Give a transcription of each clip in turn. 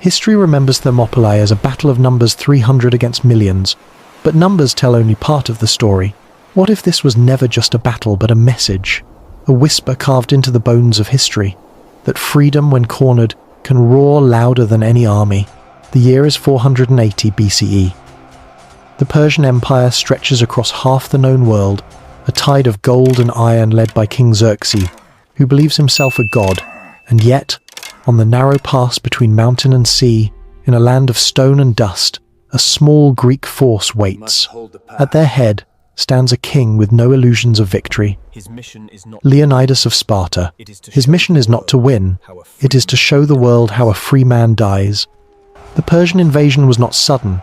History remembers Thermopylae as a battle of numbers 300 against millions, but numbers tell only part of the story. What if this was never just a battle but a message? A whisper carved into the bones of history, that freedom, when cornered, can roar louder than any army. The year is 480 BCE. The Persian Empire stretches across half the known world, a tide of gold and iron led by King Xerxes, who believes himself a god, and yet, on the narrow pass between mountain and sea, in a land of stone and dust, a small Greek force waits. At their head stands a king with no illusions of victory, Leonidas of Sparta. His mission is not to win, it is to show the world how a free man dies. The Persian invasion was not sudden,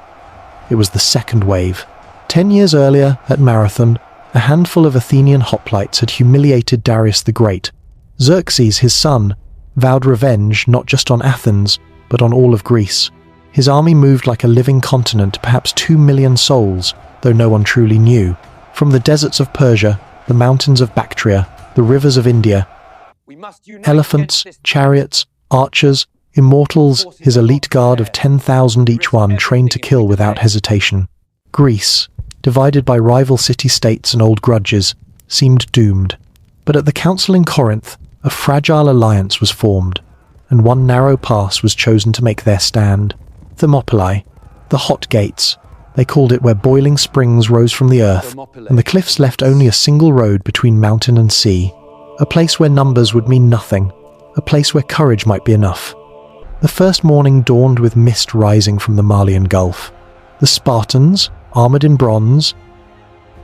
it was the second wave. 10 years earlier, at Marathon, a handful of Athenian hoplites had humiliated Darius the Great. Xerxes, his son, vowed revenge not just on Athens, but on all of Greece. His army moved like a living continent, perhaps 2 million souls, though no one truly knew. From the deserts of Persia, the mountains of Bactria, the rivers of India, elephants, chariots, archers, immortals, his elite guard of 10,000 each one, trained to kill without hesitation. Greece, divided by rival city-states and old grudges, seemed doomed. But at the council in Corinth, a fragile alliance was formed, and one narrow pass was chosen to make their stand. Thermopylae, the hot gates, they called it, where boiling springs rose from the earth, and the cliffs left only a single road between mountain and sea. A place where numbers would mean nothing, a place where courage might be enough. The first morning dawned with mist rising from the Malian Gulf. The Spartans, armoured in bronze,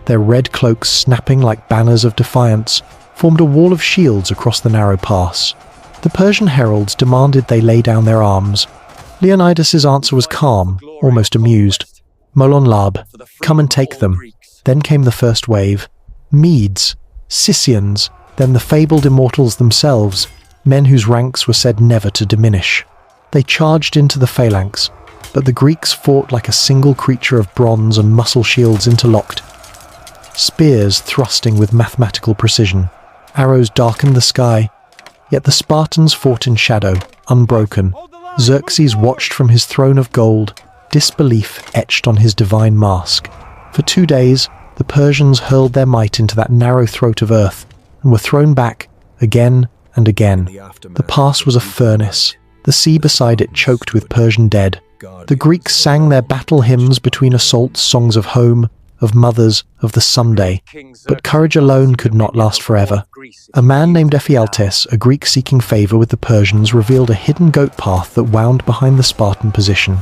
their red cloaks snapping like banners of defiance, formed a wall of shields across the narrow pass. The Persian heralds demanded they lay down their arms. Leonidas's answer was calm, almost amused. Molon Lab, come and take them. Then came the first wave. Medes, Scythians, then the fabled immortals themselves, men whose ranks were said never to diminish. They charged into the phalanx, but the Greeks fought like a single creature of bronze and muscle shields interlocked. Spears thrusting with mathematical precision. Arrows darkened the sky, yet the Spartans fought in shadow, unbroken. Xerxes watched from his throne of gold, disbelief etched on his divine mask. For 2 days, the Persians hurled their might into that narrow throat of earth, and were thrown back, again and again. The pass was a furnace, the sea beside it choked with Persian dead. The Greeks sang their battle hymns between assaults, songs of home, of mothers, of the Sunday. But courage alone could not last forever. A man named Ephialtes, a Greek seeking favour with the Persians, revealed a hidden goat path that wound behind the Spartan position.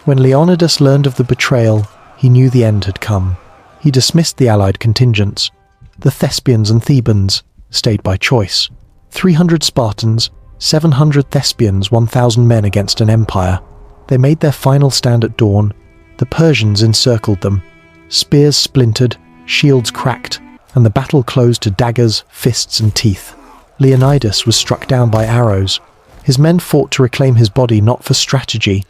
When Leonidas learned of the betrayal, he knew the end had come. He dismissed the allied contingents. The Thespians and Thebans stayed by choice. 300 Spartans, 700 Thespians, 1,000 men against an empire. They made their final stand at dawn. The Persians encircled them. Spears splintered, shields cracked, and the battle closed to daggers, fists, and teeth. Leonidas was struck down by arrows. His men fought to reclaim his body not for strategy,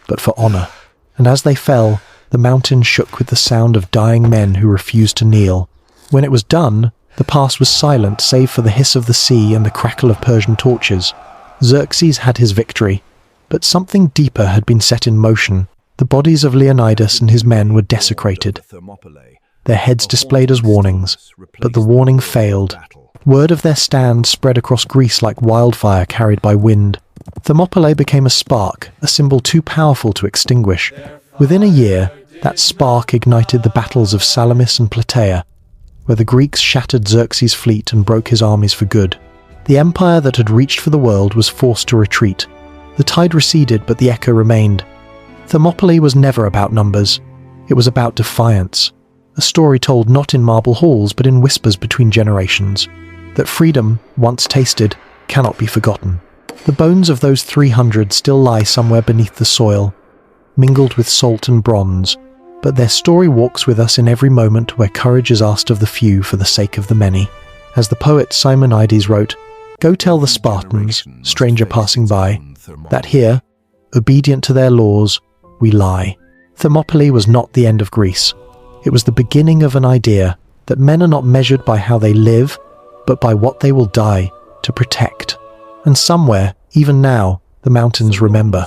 but for honour. And as they fell, the mountain shook with the sound of dying men who refused to kneel. When it was done, the pass was silent save for the hiss of the sea and the crackle of Persian torches. Xerxes had his victory, but something deeper had been set in motion. The bodies of Leonidas and his men were desecrated, their heads displayed as warnings, but the warning failed. Word of their stand spread across Greece like wildfire carried by wind. Thermopylae became a spark, a symbol too powerful to extinguish. Within a year, that spark ignited the battles of Salamis and Plataea, where the Greeks shattered Xerxes' fleet and broke his armies for good. The empire that had reached for the world was forced to retreat. The tide receded, but the echo remained. Thermopylae was never about numbers. It was about defiance. A story told not in marble halls, but in whispers between generations. That freedom, once tasted, cannot be forgotten. The bones of those 300 still lie somewhere beneath the soil, mingled with salt and bronze, but their story walks with us in every moment where courage is asked of the few for the sake of the many. As the poet Simonides wrote, "Go tell the Spartans, stranger passing by, that here, obedient to their laws, we lie." Thermopylae was not the end of Greece. It was the beginning of an idea that men are not measured by how they live, but by what they will die to protect. And somewhere, even now, the mountains remember.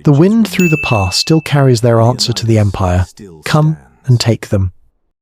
The wind through the past still carries their answer to the empire. Come and take them.